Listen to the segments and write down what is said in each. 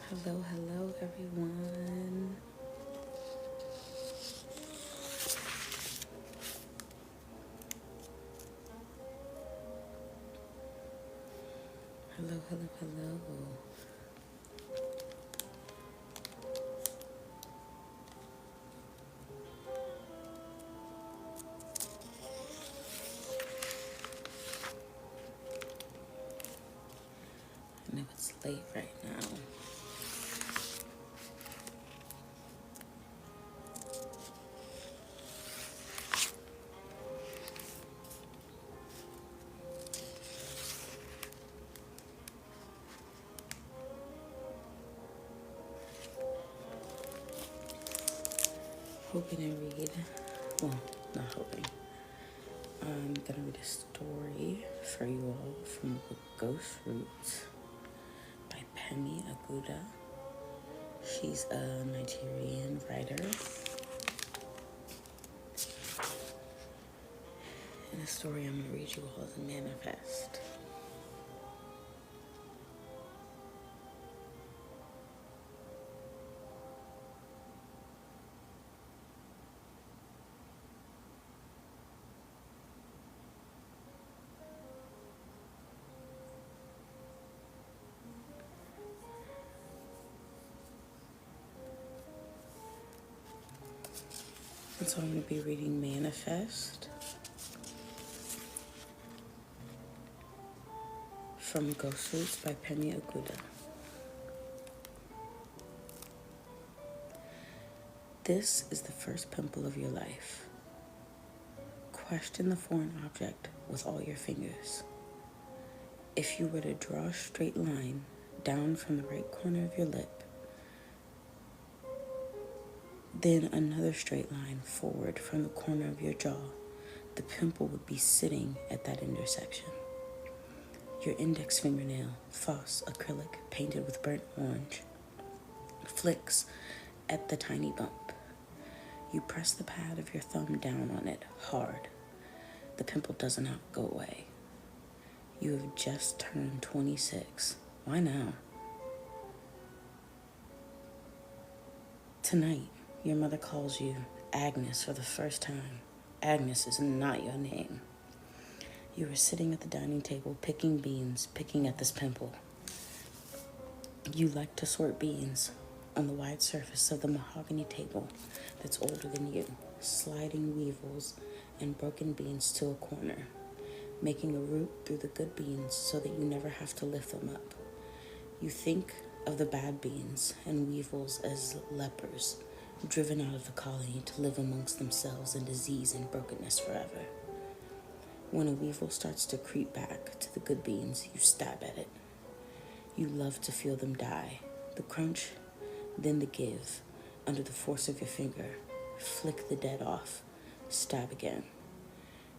Hello, hello, everyone. Hello, hello, hello. I know it's late right now. Hoping to read, well, not hoping. I'm gonna read a story for you all from the book GhostRoots by Pemi Aguda. She's a Nigerian writer. And the story I'm gonna read you all is Manifest. And so I'm going to be reading Manifest from GhostRoots by Pemi Aguda. This is the first pimple of your life. Question the foreign object with all your fingers. If you were to draw a straight line down from the right corner of your lip, then another straight line forward from the corner of your jaw, the pimple would be sitting at that intersection. Your index fingernail, false acrylic painted with burnt orange, flicks at the tiny bump. You press the pad of your thumb down on it hard. The pimple does not go away. You have just turned 26. Why now? Tonight, your mother calls you Agnes for the first time. Agnes is not your name. You are sitting at the dining table picking beans, picking at this pimple. You like to sort beans on the wide surface of the mahogany table that's older than you, sliding weevils and broken beans to a corner, making a route through the good beans so that you never have to lift them up. You think of the bad beans and weevils as lepers, driven out of the colony to live amongst themselves in disease and brokenness forever. When a weevil starts to creep back to the good beans, you stab at it. You love to feel them die, the crunch, then the give, under the force of your finger. Flick the dead off, stab again.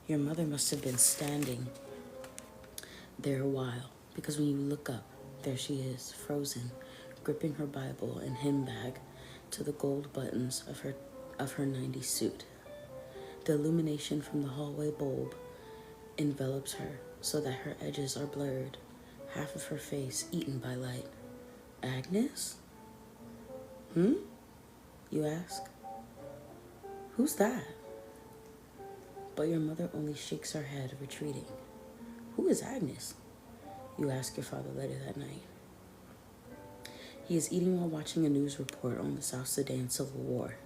Your mother must have been standing there a while, because when you look up, there she is, frozen, gripping her Bible and hymn bag to the gold buttons of her 90s suit. The illumination from the hallway bulb envelops her so that her edges are blurred, half of her face eaten by light. Agnes? You ask. Who's that? But your mother only shakes her head, retreating. Who is Agnes? You ask your father later that night. He is eating while watching a news report on the South Sudan Civil War.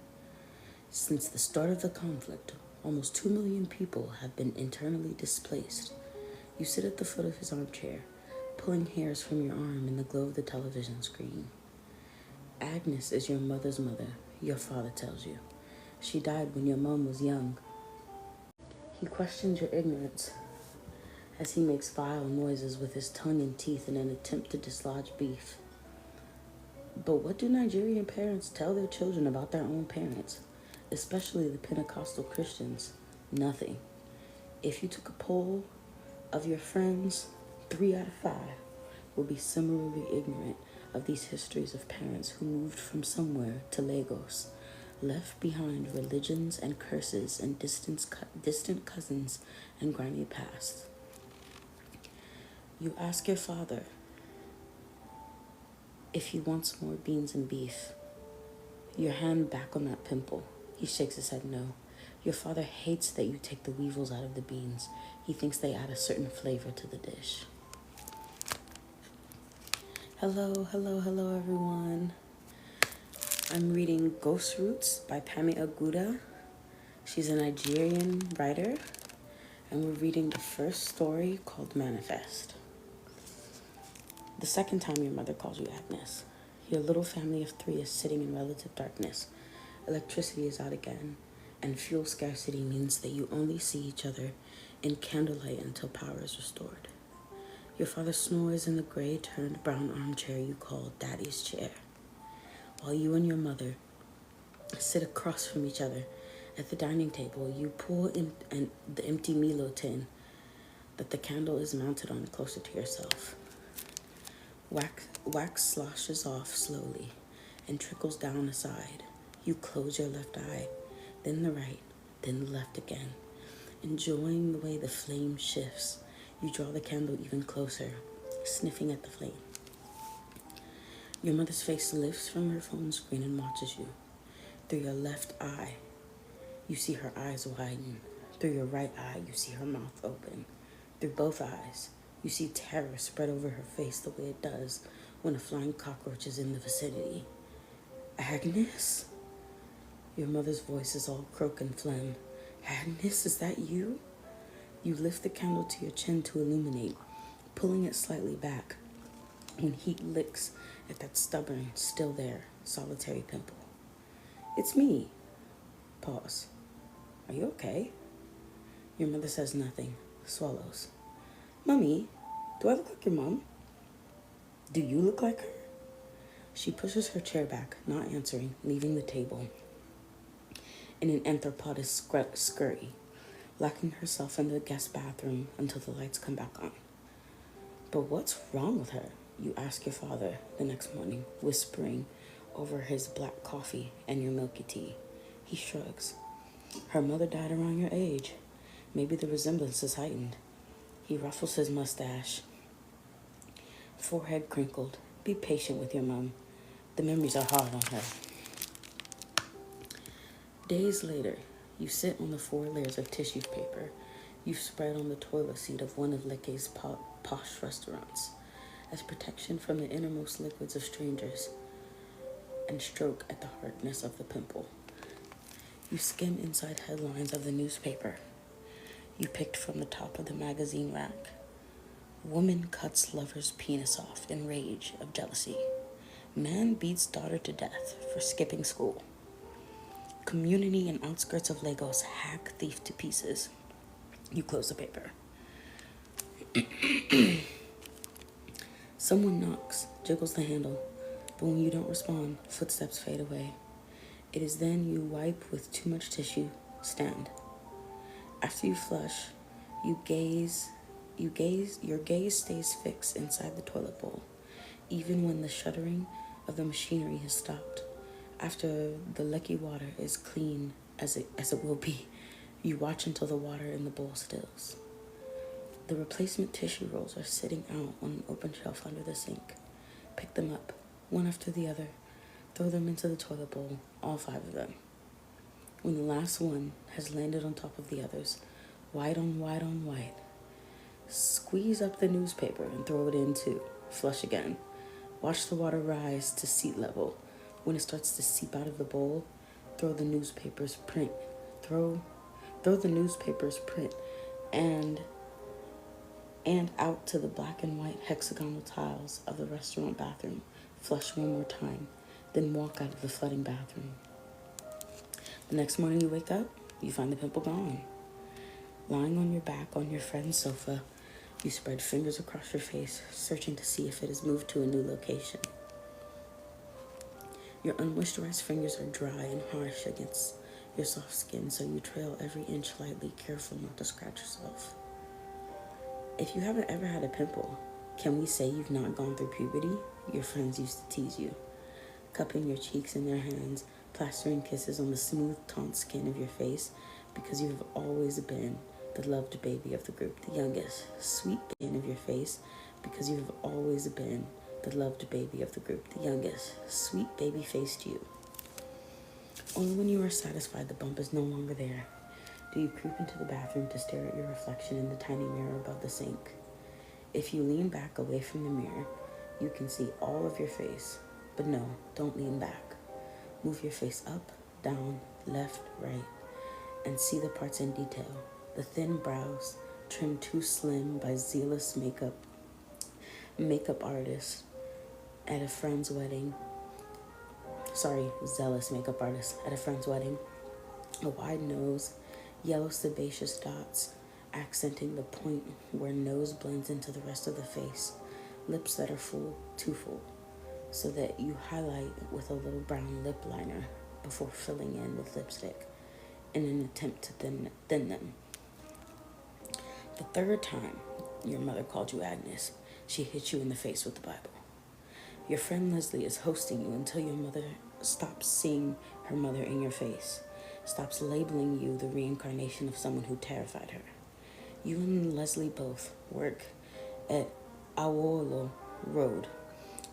Since the start of the conflict, almost 2 million people have been internally displaced. You sit at the foot of his armchair, pulling hairs from your arm in the glow of the television screen. Agnes is your mother's mother, your father tells you. She died when your mom was young. He questions your ignorance as he makes vile noises with his tongue and teeth in an attempt to dislodge beef. But what do Nigerian parents tell their children about their own parents, especially the Pentecostal Christians? Nothing. If you took a poll of your friends, 3 out of 5 will be similarly ignorant of these histories of parents who moved from somewhere to Lagos, left behind religions and curses and distant cousins and grimy past. You ask your father, If you want some more beans and beef, your hand back on that pimple. He shakes his head no. Your father hates that you take the weevils out of the beans. He thinks they add a certain flavor to the dish. Hello, hello, hello, everyone. I'm reading GhostRoots by Pemi Aguda. She's a Nigerian writer, and we're reading the first story called Manifest. The second time your mother calls you Agnes. Your little family of 3 is sitting in relative darkness. Electricity is out again, and fuel scarcity means that you only see each other in candlelight until power is restored. Your father snores in the gray-turned brown armchair you call Daddy's chair, while you and your mother sit across from each other at the dining table. You pull the empty Milo tin that the candle is mounted on closer to yourself. Wax sloshes off slowly and trickles down a side. You close your left eye, then the right, then the left again. Enjoying the way the flame shifts, you draw the candle even closer, sniffing at the flame. Your mother's face lifts from her phone screen and watches you. Through your left eye, you see her eyes widen. Through your right eye, you see her mouth open. Through both eyes, you see terror spread over her face the way it does when a flying cockroach is in the vicinity. Agnes? Your mother's voice is all croak and phlegm. Agnes, is that you? You lift the candle to your chin to illuminate, pulling it slightly back when heat licks at that stubborn, still there, solitary pimple. It's me. Pause. Are you okay? Your mother says nothing, swallows. Mummy, do I look like your mom? Do you look like her? She pushes her chair back, not answering, leaving the table in an anthropodist scurry, locking herself in the guest bathroom until the lights come back on. But what's wrong with her? You ask your father the next morning, whispering over his black coffee and your milky tea. He shrugs. Her mother died around your age. Maybe the resemblance is heightened. He ruffles his mustache, forehead crinkled. Be patient with your mom. The memories are hard on her. Days later, you sit on the 4 layers of tissue paper you've spread on the toilet seat of one of Leke's posh restaurants as protection from the innermost liquids of strangers and stroke at the hardness of the pimple. You skim inside headlines of the newspaper you picked from the top of the magazine rack. Woman cuts lover's penis off in rage of jealousy. Man beats daughter to death for skipping school. Community in outskirts of Lagos hack thief to pieces. You close the paper. Someone knocks, jiggles the handle, but when you don't respond, footsteps fade away. It is then you wipe with too much tissue, stand. After you flush, your gaze stays fixed inside the toilet bowl, even when the shuddering of the machinery has stopped. After the leaky water is clean as it will be, you watch until the water in the bowl stills. The replacement tissue rolls are sitting out on an open shelf under the sink. Pick them up, one after the other. Throw them into the toilet bowl, all 5 of them. When the last one has landed on top of the others, white on white on white, squeeze up the newspaper and throw it in too. Flush again. Watch the water rise to seat level. When it starts to seep out of the bowl, throw the newspaper's print. Throw the newspaper's print and out to the black and white hexagonal tiles of the restaurant bathroom. Flush one more time, then walk out of the flooding bathroom. The next morning you wake up, you find the pimple gone. Lying on your back on your friend's sofa, you spread fingers across your face, searching to see if it has moved to a new location. Your unmoisturized fingers are dry and harsh against your soft skin, so you trail every inch lightly, careful not to scratch yourself. If you haven't ever had a pimple, can we say you've not gone through puberty? Your friends used to tease you, cupping your cheeks in their hands, plastering kisses on the smooth, taut skin of your face, because you have always been the loved baby of the group, the youngest, sweet skin of your face, because you have always been the loved baby of the group, the youngest, sweet baby-faced you. Only when you are satisfied the bump is no longer there do you creep into the bathroom to stare at your reflection in the tiny mirror above the sink. If you lean back away from the mirror, you can see all of your face. But no, don't lean back. Move your face up, down, left, right, and see the parts in detail. The thin brows, trimmed too slim by zealous makeup artist at a friend's wedding. Zealous makeup artist at a friend's wedding. A wide nose, yellow sebaceous dots, accenting the point where nose blends into the rest of the face. Lips that are full, too full, so that you highlight with a little brown lip liner before filling in with lipstick in an attempt to thin them. The third time your mother called you Agnes, she hit you in the face with the Bible. Your friend Leslie is hosting you until your mother stops seeing her mother in your face, stops labeling you the reincarnation of someone who terrified her. You and Leslie both work at Awolo Road,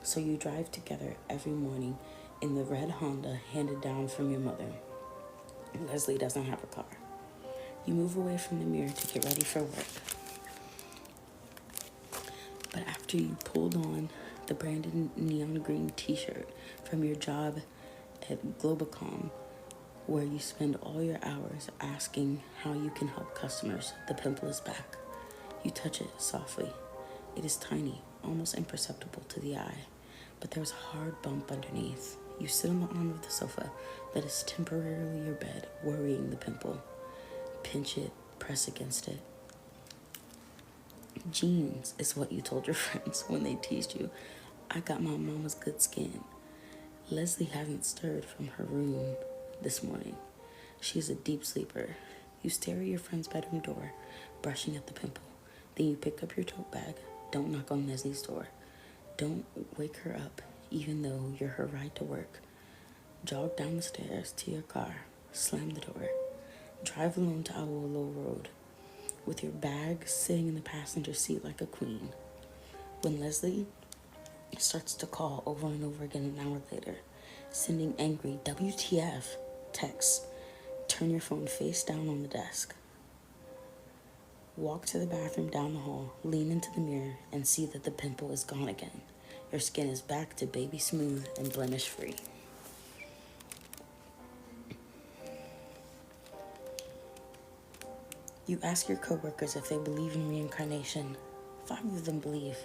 so you drive together every morning in the red Honda handed down from your mother. Leslie doesn't have a car. You move away from the mirror to get ready for work. But after you pulled on the branded neon green t-shirt from your job at Globacom, where you spend all your hours asking how you can help customers, the pimple is back. You touch it softly. It is tiny, almost imperceptible to the eye, but there's a hard bump underneath. You sit on the arm of the sofa that is temporarily your bed, worrying the pimple. Pinch it, press against it. Jeans is what you told your friends when they teased you. I got my mama's good skin. Leslie hasn't stirred from her room this morning. She's a deep sleeper. You stare at your friend's bedroom door, brushing at the pimple. Then you pick up your tote bag. Don't knock on Leslie's door. Don't wake her up, even though you're her ride to work. Jog down the stairs to your car. Slam the door. Drive alone to Awolo Road, with your bag sitting in the passenger seat like a queen. When Leslie starts to call over and over again an hour later, sending angry WTF texts, turn your phone face down on the desk. Walk to the bathroom down the hall, lean into the mirror, and see that the pimple is gone again. Your skin is back to baby smooth and blemish free. You ask your coworkers if they believe in reincarnation. 5 of them believe.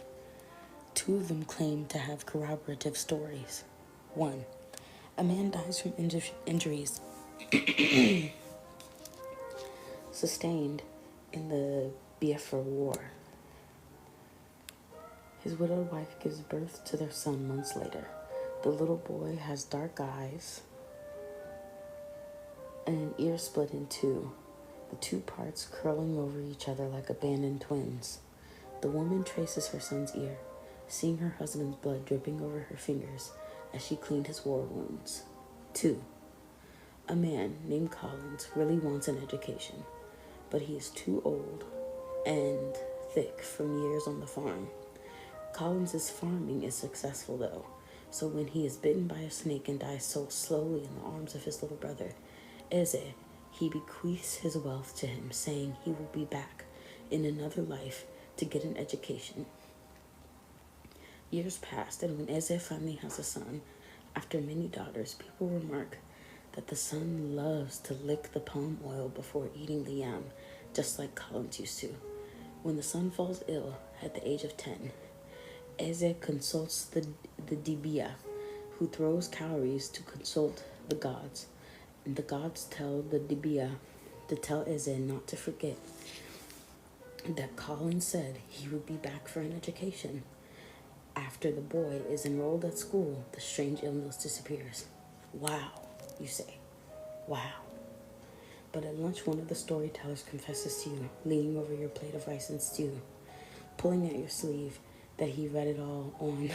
2 of them claim to have corroborative stories. 1. A man dies from injuries sustained in the Biafra War. His widowed wife gives birth to their son months later. The little boy has dark eyes and an ear split in 2, the 2 parts curling over each other like abandoned twins. The woman traces her son's ear, seeing her husband's blood dripping over her fingers as she cleaned his war wounds. 2. A man named Collins really wants an education, but he is too old and thick from years on the farm. Collins's farming is successful though, so when he is bitten by a snake and dies so slowly in the arms of his little brother, Eze, he bequeaths his wealth to him, saying he will be back in another life to get an education. Years passed, and when Eze finally has a son, after many daughters, people remark that the son loves to lick the palm oil before eating the yam, just like Collins used to. When the son falls ill at the age of 10, Eze consults the Dibia, who throws calories to consult the gods. And the gods tell the Dibia to tell Eze not to forget that Collins said he would be back for an education. After the boy is enrolled at school, the strange illness disappears. Wow, you say. Wow. But at lunch, one of the storytellers confesses to you, leaning over your plate of rice and stew, pulling at your sleeve, that he read it all on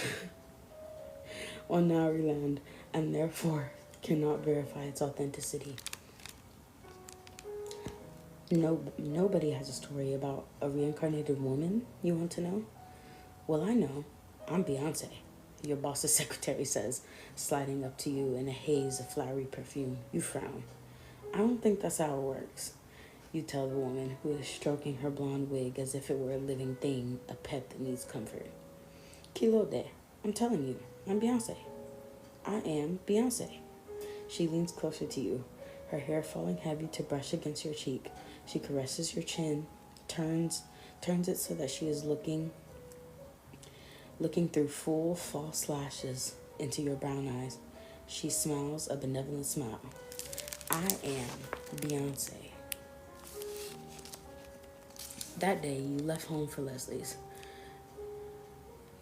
Nauriland and therefore cannot verify its authenticity. Nobody has a story about a reincarnated woman you want to know? Well, I know. I'm Beyonce. your boss's secretary says, sliding up to you in a haze of flowery perfume. You frown. I don't think that's how it works. You tell the woman, who is stroking her blonde wig as if it were a living thing, a pet that needs comfort. Kilo de. I'm telling you, I'm Beyonce. I am Beyonce. She leans closer to you, her hair falling heavy to brush against your cheek. She caresses your chin, turns it so that she is looking through full false lashes into your brown eyes. She smiles a benevolent smile. I am Beyonce. That day, you left home for Leslie's.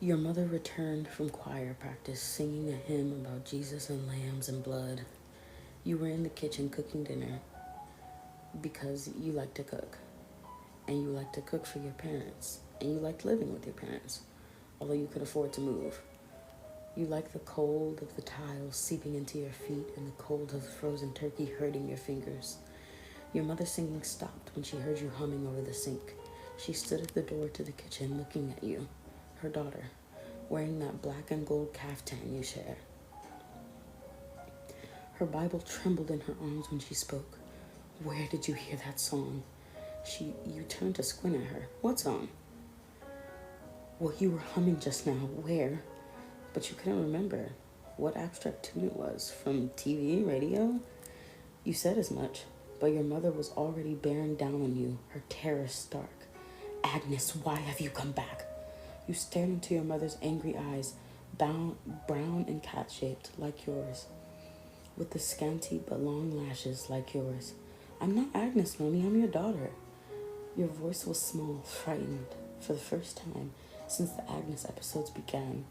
Your mother returned from choir practice, singing a hymn about Jesus and lambs and blood. You were in the kitchen cooking dinner because you like to cook. And you like to cook for your parents. And you liked living with your parents, although you could afford to move. You like the cold of the tiles seeping into your feet and the cold of the frozen turkey hurting your fingers. Your mother's singing stopped when she heard you humming over the sink. She stood at the door to the kitchen looking at you, her daughter, wearing that black and gold caftan you share. Her Bible trembled in her arms when she spoke. Where did you hear that song? You turned to squint at her. What song? Well, you were humming just now. Where? But you couldn't remember what abstract tune it was. From TV, radio? You said as much, but your mother was already bearing down on you, her terror stark. Agnes, why have you come back? You stared into your mother's angry eyes, brown and cat-shaped like yours, with the scanty but long lashes like yours. I'm not Agnes, Mommy, I'm your daughter. Your voice was small, frightened, for the first time since the Agnes episodes began.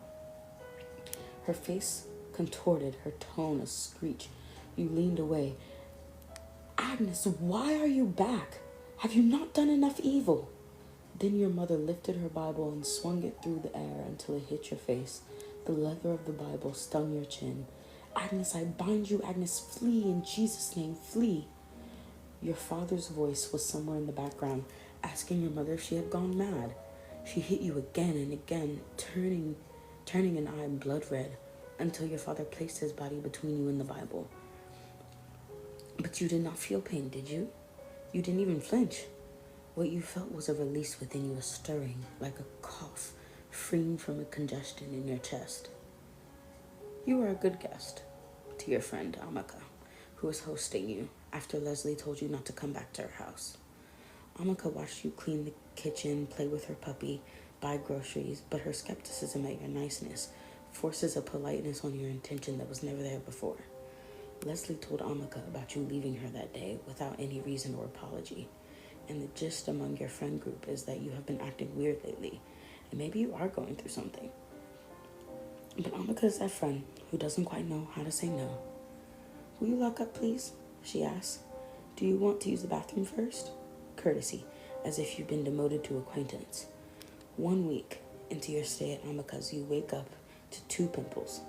Her face contorted, her tone a screech. You leaned away. Agnes, why are you back? Have you not done enough evil? Then your mother lifted her Bible and swung it through the air until it hit your face. The leather of the Bible stung your chin. Agnes, I bind you. Agnes, flee in Jesus' name, flee. Your father's voice was somewhere in the background, asking your mother if she had gone mad. She hit you again and again, turning an eye blood red, until your father placed his body between you and the Bible. But you did not feel pain, did you? You didn't even flinch. What you felt was a release within you, a stirring, like a cough, freeing from a congestion in your chest. You were a good guest to your friend Amaka, who was hosting you after Leslie told you not to come back to her house. Amaka watched you clean the kitchen, play with her puppy, buy groceries, but her skepticism at your niceness forces a politeness on your intention that was never there before. Leslie told Amaka about you leaving her that day without any reason or apology. And the gist among your friend group is that you have been acting weird lately, and maybe you are going through something. But Amaka is that friend who doesn't quite know how to say no. Will you lock up, please? She asked. Do you want to use the bathroom first? Courtesy, as if you've been demoted to acquaintance. 1 week into your stay at Amaka's, you wake up to 2 pimples.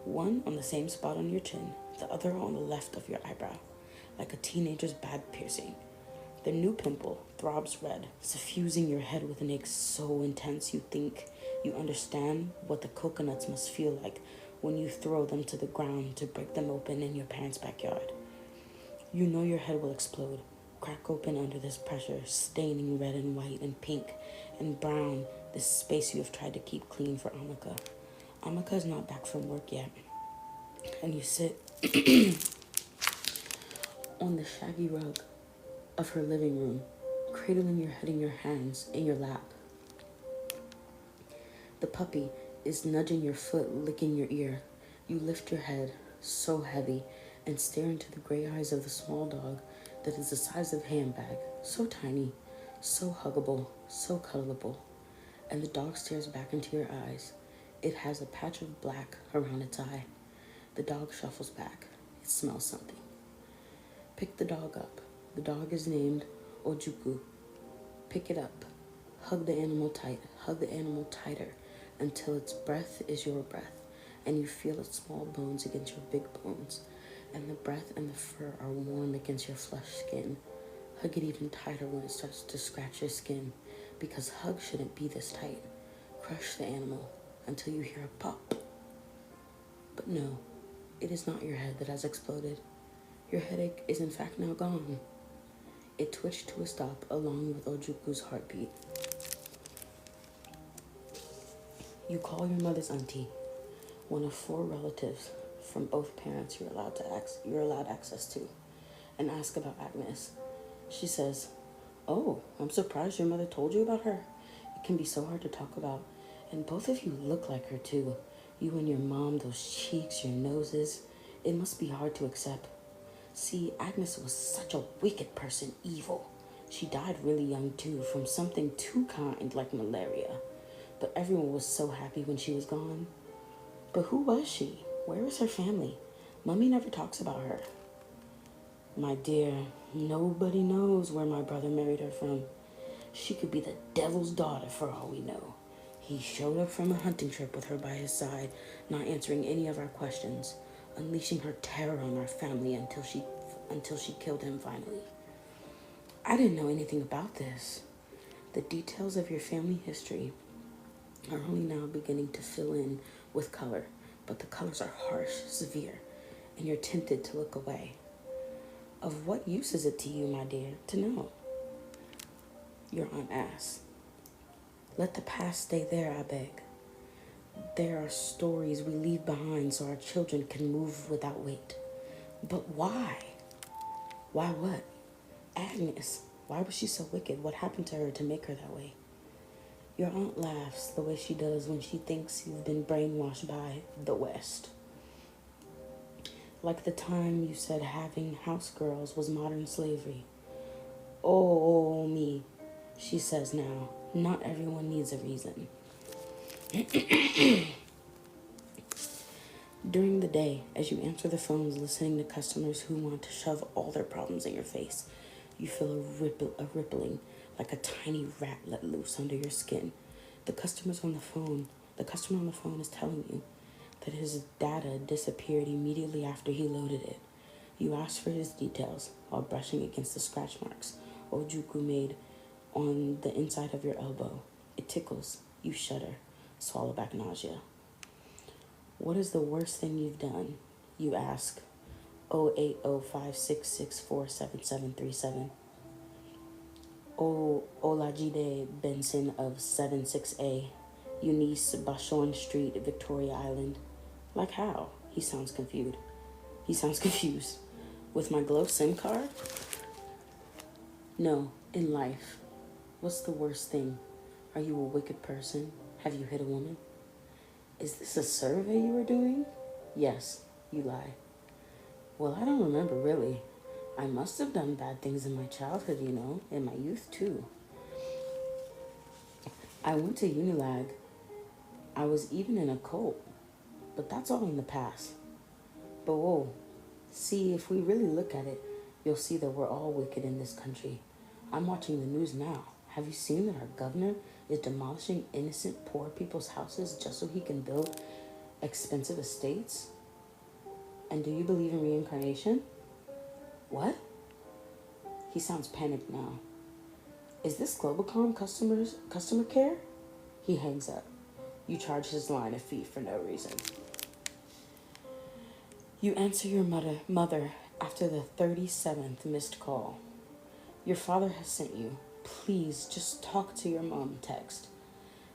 One on the same spot on your chin, the other on the left of your eyebrow, like a teenager's bad piercing. The new pimple throbs red, suffusing your head with an ache so intense you think you understand what the coconuts must feel like when you throw them to the ground to break them open in your parents' backyard. You know your head will explode, crack open under this pressure, staining red and white and pink and brown this space you have tried to keep clean for Amaka. Amaka is not back from work yet, and you sit on the shaggy rug of her living room, cradling your head in your hands, in your lap. The puppy is nudging your foot, licking your ear. You lift your head, so heavy, and stare into the gray eyes of the small dog that is the size of a handbag, so tiny, so huggable, so cuddleable. And the dog stares back into your eyes. It has a patch of black around its eye. The dog shuffles back. It smells something. Pick the dog up. The dog is named Ojuku. Pick it up. Hug the animal tight. Hug the animal tighter until its breath is your breath, and you feel its small bones against your big bones, and the breath and the fur are warm against your flesh skin. Hug it even tighter when it starts to scratch your skin, because hug shouldn't be this tight. Crush the animal until you hear a pop. But no, it is not your head that has exploded. Your headache is in fact now gone. It twitched to a stop along with Ojuku's heartbeat. You call your mother's auntie, one of 4 relatives from both parents you're allowed access to, and ask about Agnes. She says, "Oh, I'm surprised your mother told you about her. It can be so hard to talk about. And both of you look like her too. You and your mom, those cheeks, your noses. It must be hard to accept. See, Agnes was such a wicked person, evil. She died really young too, from something too kind like malaria. But everyone was so happy when she was gone. But who was she? Where is her family? Mummy never talks about her." "My dear, nobody knows where my brother married her from. She could be the devil's daughter for all we know. He showed up from a hunting trip with her by his side, not answering any of our questions, unleashing her terror on our family until she killed him finally. I didn't know anything about this. The details of your family history are only now beginning to fill in with color, but the colors are harsh, severe, and you're tempted to look away. Of what use is it to you, my dear, to know?" Your aunt asks. "Let the past stay there, I beg. There are stories we leave behind so our children can move without weight. But why? Why what? Agnes, why was she so wicked? What happened to her to make her that way?" Your aunt laughs the way she does when she thinks you've been brainwashed by the West. Like the time you said having house girls was modern slavery. "Oh, me," she says now. "Not everyone needs a reason." During the day, as you answer the phones listening to customers who want to shove all their problems in your face, you feel a rippling like a tiny rat let loose under your skin. The customer on the phone is telling you that his data disappeared immediately after he loaded it. You ask for his details while brushing against the scratch marks Ojuku made on the inside of your elbow. It tickles. You shudder. Swallow back nausea. "What is the worst thing you've done?" you ask 080566477737. Olajide Benson of 76A, Eunice Bashorn Street, Victoria Island. Like how? He sounds confused. With my Glow SIM card? No, in life. What's the worst thing? Are you a wicked person? Have you hit a woman? Is this a survey you were doing? Yes, you lie. Well, I don't remember really. I must have done bad things in my childhood, in my youth too. I went to Unilag. I was even in a cult. But that's all in the past. But whoa, see, if we really look at it, you'll see that we're all wicked in this country. I'm watching the news now. Have you seen that our governor is demolishing innocent poor people's houses just so he can build expensive estates? And do you believe in reincarnation? What? He sounds panicked now. Is this Globacom customer care? He hangs up. You charge his line a fee for no reason. You answer your mother after the 37th missed call. Your father has sent you. Please, just talk to your mom, text.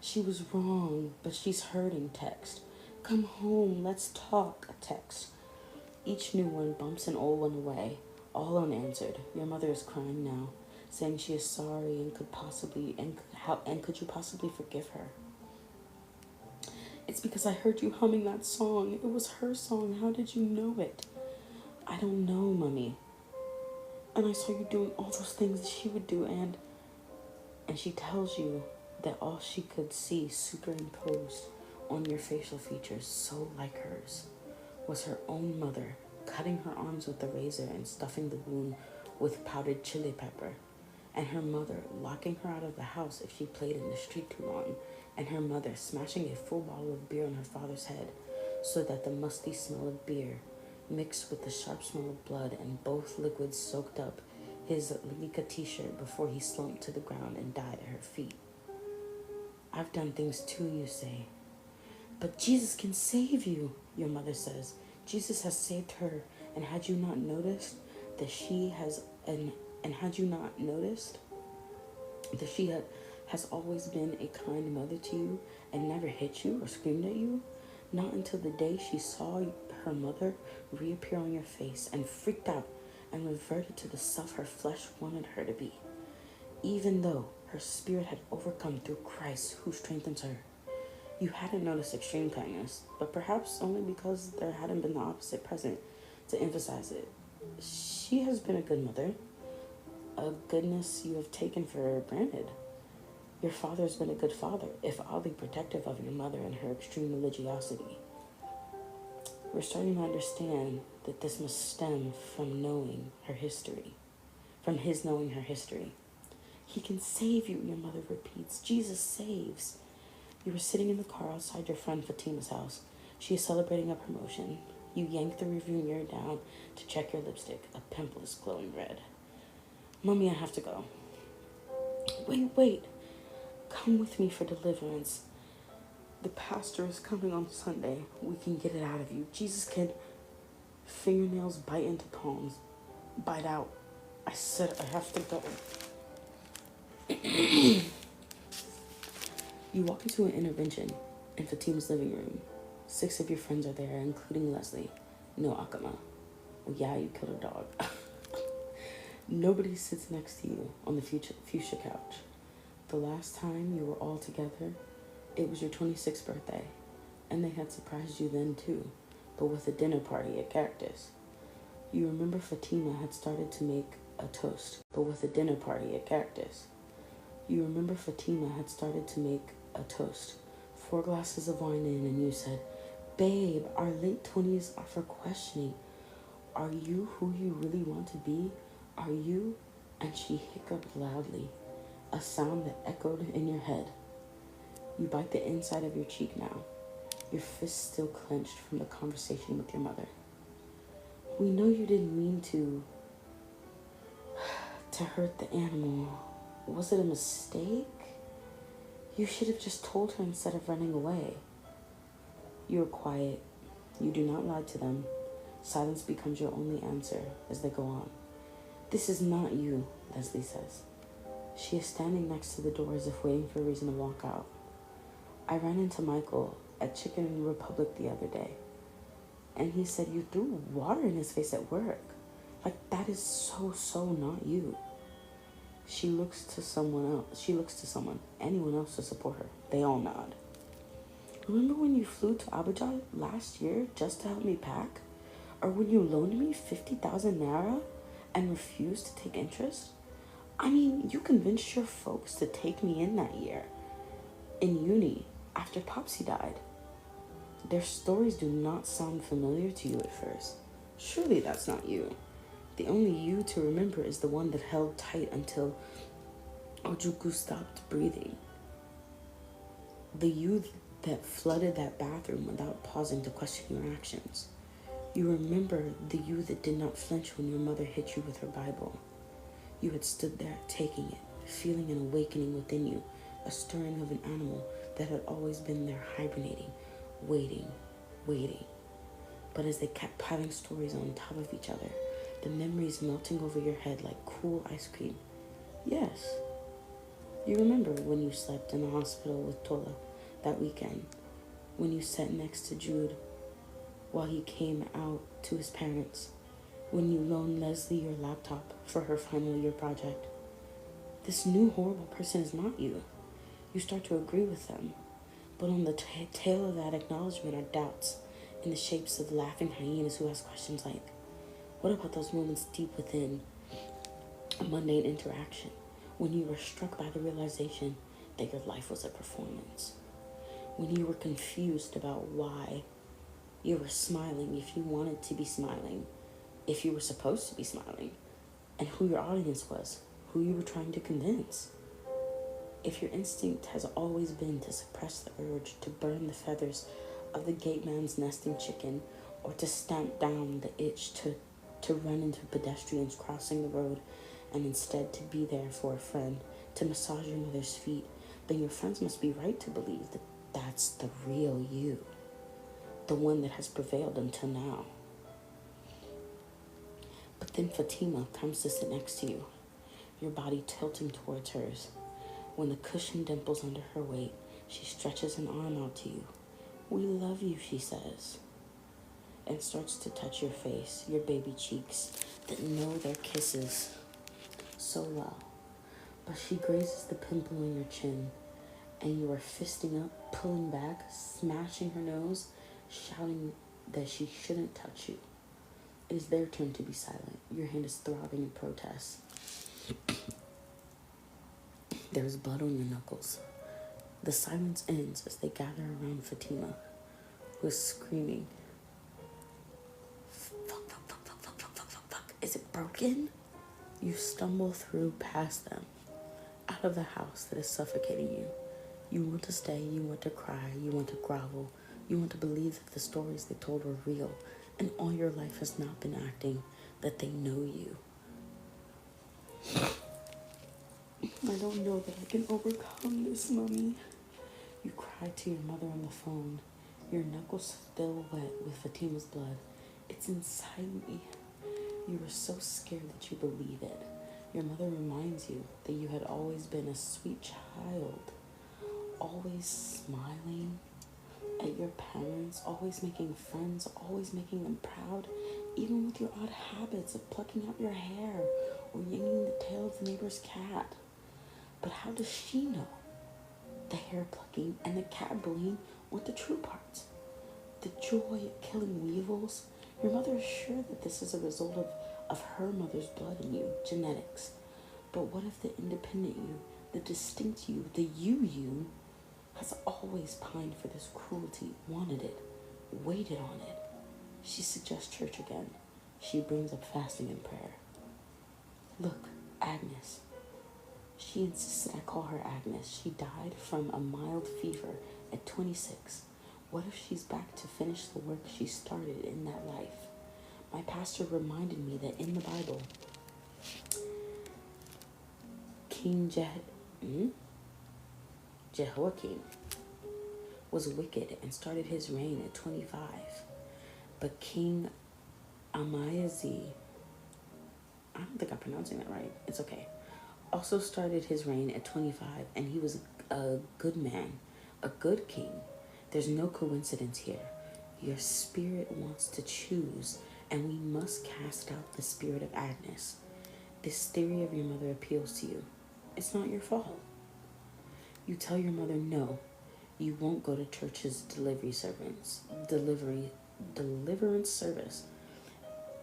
She was wrong, but she's hurting, text. Come home, let's talk, text. Each new one bumps an old one away, all unanswered. Your mother is crying now, saying she is sorry and could you possibly forgive her? It's because I heard you humming that song. It was her song. How did you know it? I don't know, Mummy. And I saw you doing all those things that she would do, and she tells you that all she could see superimposed on your facial features, so like hers, was her own mother cutting her arms with a razor and stuffing the wound with powdered chili pepper, and her mother locking her out of the house if she played in the street too long, and her mother smashing a full bottle of beer on her father's head so that the musty smell of beer mixed with the sharp smell of blood and both liquids soaked up his Lika t-shirt before he slumped to the ground and died at her feet. I've done things too, you say. But Jesus can save you, your mother says. Jesus has saved her, and had you not noticed that she has and had you not noticed that has always been a kind mother to you and never hit you or screamed at you? Not until the day she saw her mother reappear on your face and freaked out and reverted to the self her flesh wanted her to be, even though her spirit had overcome through Christ who strengthens her. You hadn't noticed extreme kindness, but perhaps only because there hadn't been the opposite present to emphasize it. She has been a good mother, a goodness you have taken for granted. Your father's been a good father, if oddly protective of your mother and her extreme religiosity. We're starting to understand that this must stem from knowing her history, from his knowing her history. He can save you, your mother repeats. Jesus saves. You were sitting in the car outside your friend Fatima's house. She is celebrating a promotion. You yank the rearview mirror down to check your lipstick. A pimple is glowing red. Mommy, I have to go. Wait. Come with me for deliverance. The pastor is coming on Sunday. We can get it out of you. Jesus can. Fingernails bite into palms. Bite out. I said I have to go. You walk into an intervention in Fatima's living room. 6 of your friends are there, including Leslie. No Akama. Well, yeah, you killed her dog. Nobody sits next to you on the fuchsia couch. The last time you were all together, it was your 26th birthday, and they had surprised you then too, but with a dinner party at Cactus. You remember Fatima had started to make a toast, but with a dinner party at Cactus. You remember Fatima had started to make a toast, 4 glasses of wine in, and you said, "Babe, our late 20s are for questioning. Are you who you really want to be? Are you?" And she hiccuped loudly, a sound that echoed in your head. You bite the inside of your cheek now, your fist still clenched from the conversation with your mother. We know you didn't mean to hurt the animal. Was it a mistake? You should have just told her instead of running away. You are quiet. You do not lie to them. Silence becomes your only answer as they go on. This is not you, Leslie says. She is standing next to the door as if waiting for a reason to walk out. I ran into Michael at Chicken Republic the other day, and he said you threw water in his face at work. Like, that is so not you. She looks to someone, anyone else to support her. They all nod. Remember when you flew to Abuja last year just to help me pack? Or when you loaned me 50,000 naira and refused to take interest? I mean, you convinced your folks to take me in that year, in uni, after Popsy died. Their stories do not sound familiar to you at first. Surely that's not you. The only you to remember is the one that held tight until Ojuku stopped breathing. The you that flooded that bathroom without pausing to question your actions. You remember the you that did not flinch when your mother hit you with her Bible. You had stood there, taking it, feeling an awakening within you, a stirring of an animal that had always been there hibernating, waiting. But as they kept piling stories on top of each other, the memories melting over your head like cool ice cream. Yes. You remember when you slept in the hospital with Tola that weekend, when you sat next to Jude while he came out to his parents, when you loaned Leslie your laptop for her final year project. This new horrible person is not you. You start to agree with them, but on the tail of that acknowledgement are doubts in the shapes of laughing hyenas who ask questions like, what about those moments deep within a mundane interaction when you were struck by the realization that your life was a performance? When you were confused about why you were smiling if you wanted to be smiling, if you were supposed to be smiling, and who your audience was, who you were trying to convince. If your instinct has always been to suppress the urge to burn the feathers of the gate man's nesting chicken, or to stamp down the itch to run into pedestrians crossing the road, and instead to be there for a friend, to massage your mother's feet, then your friends must be right to believe That's the real you, the one that has prevailed until now. But then Fatima comes to sit next to you, your body tilting towards hers. When the cushion dimples under her weight, she stretches an arm out to you. "We love you," she says, and starts to touch your face, your baby cheeks that know their kisses so well. But she grazes the pimple in your chin, and you are fisting up, pulling back, smashing her nose, shouting that she shouldn't touch you. It is their turn to be silent. Your hand is throbbing in protest. There is blood on your knuckles. The silence ends as they gather around Fatima, who is screaming, "Fuck, fuck, fuck, fuck, fuck, fuck, fuck, fuck, fuck. Is it broken?" You stumble through past them, out of the house that is suffocating you. You want to stay, you want to cry, you want to grovel, you want to believe that the stories they told were real, and all your life has not been acting, that they know you. "I don't know that I can overcome this, Mommy." You cry to your mother on the phone, your knuckles still wet with Fatima's blood. "It's inside me." You are so scared that you believe it. Your mother reminds you that you had always been a sweet child, always smiling at your parents, always making friends, always making them proud, even with your odd habits of plucking out your hair or yanking the tail of the neighbor's cat. But how does she know the hair plucking and the cat bullying weren't the true parts? The joy of killing weevils? Your mother is sure that this is a result of her mother's blood in you, genetics. But what if the independent you, the distinct you, the you, has always pined for this cruelty, wanted it, waited on it? She suggests church again. She brings up fasting and prayer. "Look, Agnes." She insisted I call her Agnes. She died from a mild fever at 26. What if she's back to finish the work she started in that life? My pastor reminded me that in the Bible, King Jehoiakim was wicked and started his reign at 25. But King Amaziah, I don't think I'm pronouncing that right. It's okay. Also started his reign at 25, and he was a good man, a good king. There's no coincidence here. Your spirit wants to choose, and we must cast out the spirit of Agnes. This theory of your mother appeals to you. It's not your fault. You tell your mother no, you won't go to church's deliverance service.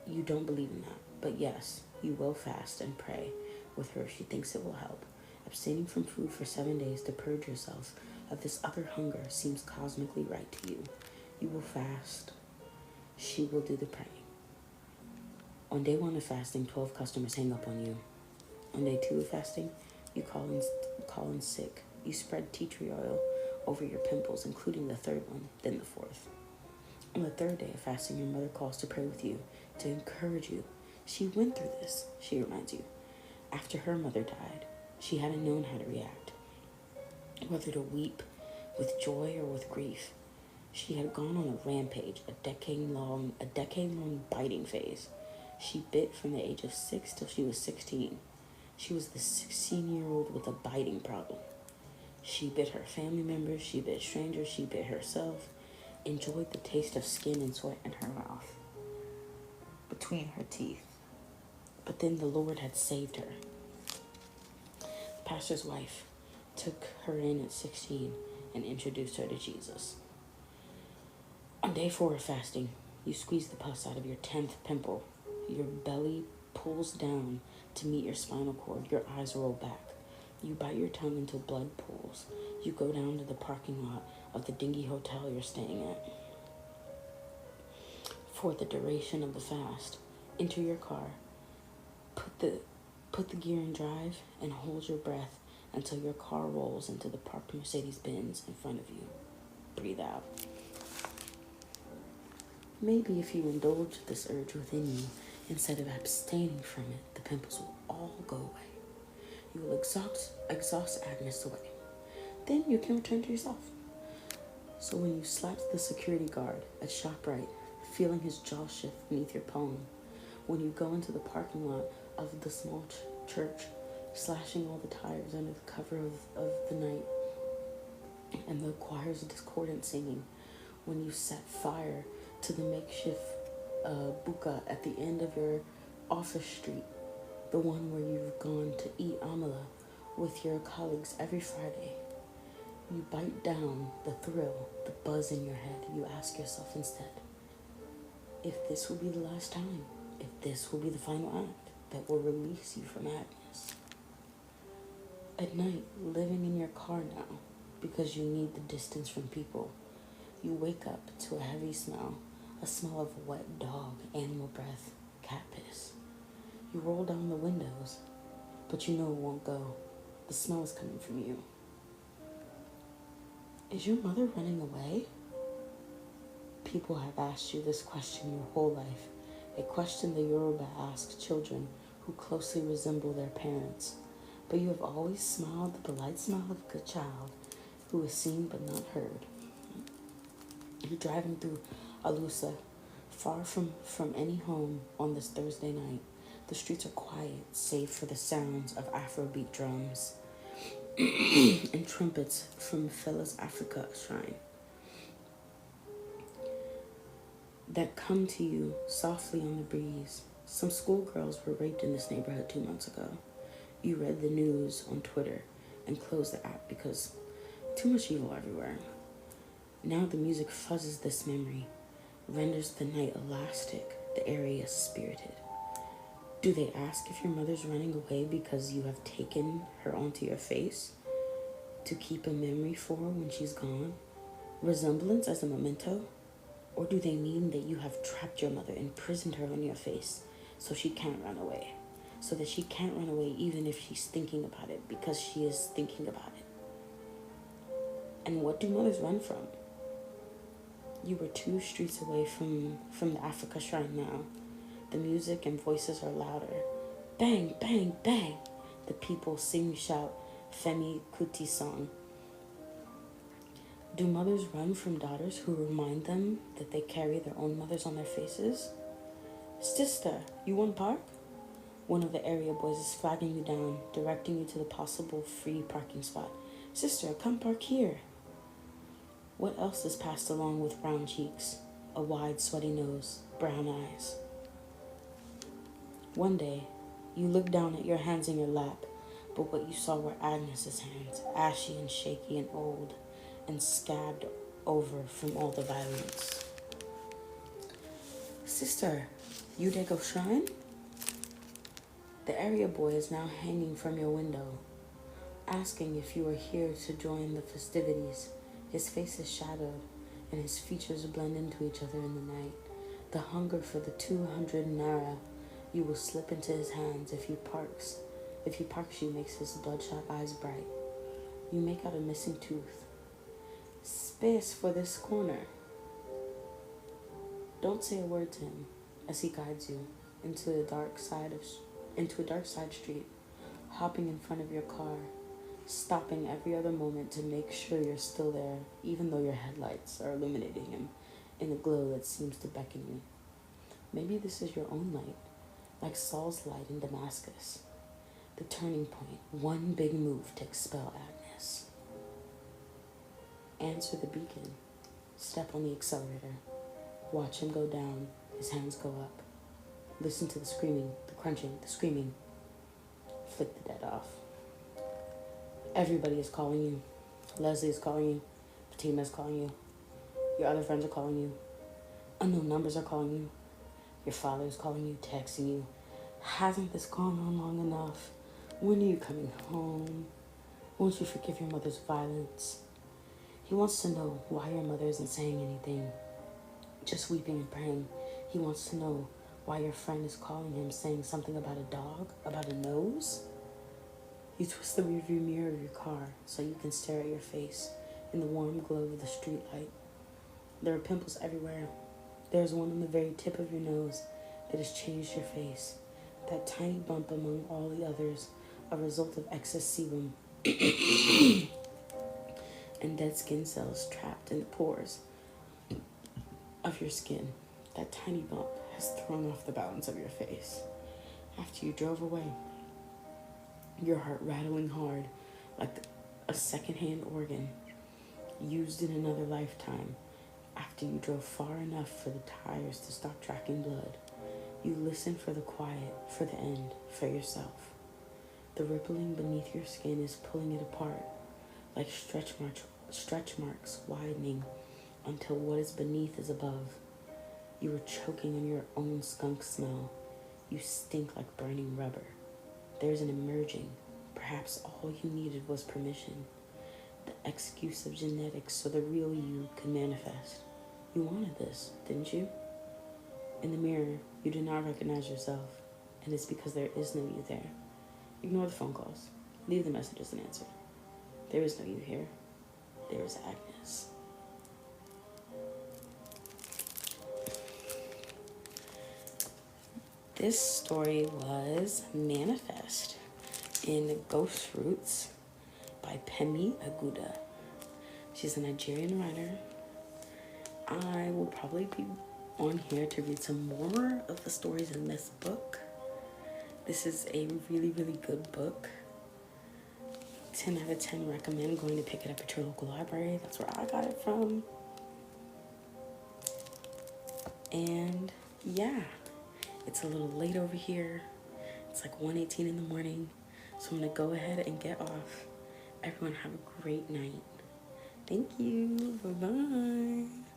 You don't believe in that, but yes, you will fast and pray with her. She thinks it will help. Abstaining from food for 7 days to purge yourself of this other hunger seems cosmically right to you. You will fast. She will do the praying. On day 1 of fasting, 12 customers hang up on you. On day 2 of fasting, you call in sick. You spread tea tree oil over your pimples, including the 3rd one, then the 4th. On the 3rd day of fasting, your mother calls to pray with you, to encourage you. She went through this, she reminds you. After her mother died, she hadn't known how to react, whether to weep with joy or with grief. She had gone on a rampage, a decade-long biting phase. She bit from the age of 6 till she was 16. She was the 16-year-old with a biting problem. She bit her family members, she bit strangers, she bit herself, enjoyed the taste of skin and sweat in her mouth, between her teeth. But then the Lord had saved her. The pastor's wife took her in at 16 and introduced her to Jesus. On day 4 of fasting, you squeeze the pus out of your 10th pimple. Your belly pulls down to meet your spinal cord. Your eyes roll back. You bite your tongue until blood pools. You go down to the parking lot of the dingy hotel you're staying at. For the duration of the fast, enter your car. Put the gear in drive and hold your breath until your car rolls into the parked Mercedes-Benz in front of you. Breathe out. Maybe if you indulge this urge within you, instead of abstaining from it, the pimples will all go away. You will exhaust Agnes away. Then you can return to yourself. So when you slapped the security guard at ShopRite, feeling his jaw shift beneath your palm, when you go into the parking lot of the small church, slashing all the tires under the cover of the night, and the choir's discordant singing, when you set fire to the makeshift buka at the end of your office street, the one where you've gone to eat amala with your colleagues every Friday. You bite down the thrill, the buzz in your head. You ask yourself instead, if this will be the last time, if this will be the final act that will release you from madness. At night, living in your car now, because you need the distance from people, you wake up to a heavy smell, a smell of wet dog, animal breath, cat piss. You roll down the windows, but you know it won't go. The smell is coming from you. Is your mother running away? People have asked you this question your whole life, a question the Yoruba ask children who closely resemble their parents. But you have always smiled the polite smile of a good child who is seen but not heard. You're driving through Alusa, far from any home on this Thursday night. The streets are quiet, save for the sounds of Afrobeat drums and trumpets from Fella's Africa shrine that come to you softly on the breeze. Some schoolgirls were raped in this neighborhood 2 months ago. You read the news on Twitter and closed the app because too much evil everywhere. Now the music fuzzes this memory, renders the night elastic, the area spirited. Do they ask if your mother's running away because you have taken her onto your face to keep a memory for when she's gone? Resemblance as a memento? Or do they mean that you have trapped your mother, imprisoned her on your face so she can't run away? So that she can't run away even if she's thinking about it, because she is thinking about it. And what do mothers run from? You were 2 streets away from the Africa shrine now. The music and voices are louder. Bang, bang, bang. The people sing, shout Femi Kuti song. Do mothers run from daughters who remind them that they carry their own mothers on their faces? Sister, you want park? One of the area boys is flagging you down, directing you to the possible free parking spot. Sister, come park here. What else is passed along with round cheeks, a wide sweaty nose, brown eyes? One day, you looked down at your hands in your lap, but what you saw were Agnes's hands, ashy and shaky and old, and scabbed over from all the violence. Sister, you dey go shrine? The area boy is now hanging from your window, asking if you are here to join the festivities. His face is shadowed, and his features blend into each other in the night. The hunger for the 200 naira you will slip into his hands if he parks you makes his bloodshot eyes bright. You make out a missing tooth. Space for this corner. Don't say a word to him as he guides you into a dark side street, hopping in front of your car, stopping every other moment to make sure you're still there, even though your headlights are illuminating him in a glow that seems to beckon you. Maybe this is your own light, like Saul's light in Damascus. The turning point, one big move to expel Agnes. Answer the beacon. Step on the accelerator. Watch him go down, his hands go up. Listen to the screaming, the crunching, the screaming. Flick the dead off. Everybody is calling you. Leslie is calling you. Fatima is calling you. Your other friends are calling you. Unknown numbers are calling you. Your father is calling you, texting you. Hasn't this gone on long enough? When are you coming home? Won't you forgive your mother's violence? He wants to know why your mother isn't saying anything, just weeping and praying. He wants to know why your friend is calling him, saying something about a dog, about a nose. You twist the rearview mirror of your car so you can stare at your face in the warm glow of the street light. There are pimples everywhere. There's one on the very tip of your nose that has changed your face. That tiny bump among all the others, a result of excess sebum. and dead skin cells trapped in the pores of your skin. That tiny bump has thrown off the balance of your face. After you drove away, your heart rattling hard like a secondhand organ used in another lifetime. After you drove far enough for the tires to stop tracking blood, you listen for the quiet, for the end, for yourself. The rippling beneath your skin is pulling it apart, like stretch marks widening until what is beneath is above. You are choking on your own skunk smell. You stink like burning rubber. There's an emerging. Perhaps all you needed was permission. The excuse of genetics so the real you could manifest. You wanted this, didn't you? In the mirror, you did not recognize yourself, and it's because there is no you there. Ignore the phone calls. Leave the messages and answer. There is no you here. There is Agnes. This story was Manifest in GhostRoots by Pemi Aguda. She's a Nigerian writer. I will probably be on here to read some more of the stories in this book. This is a really, really good book. 10 out of 10 recommend going to pick it up at your local library. That's where I got it from. And yeah, it's a little late over here. It's like 1:18 in the morning. So I'm gonna go ahead and get off. Everyone have a great night. Thank you. Bye-bye.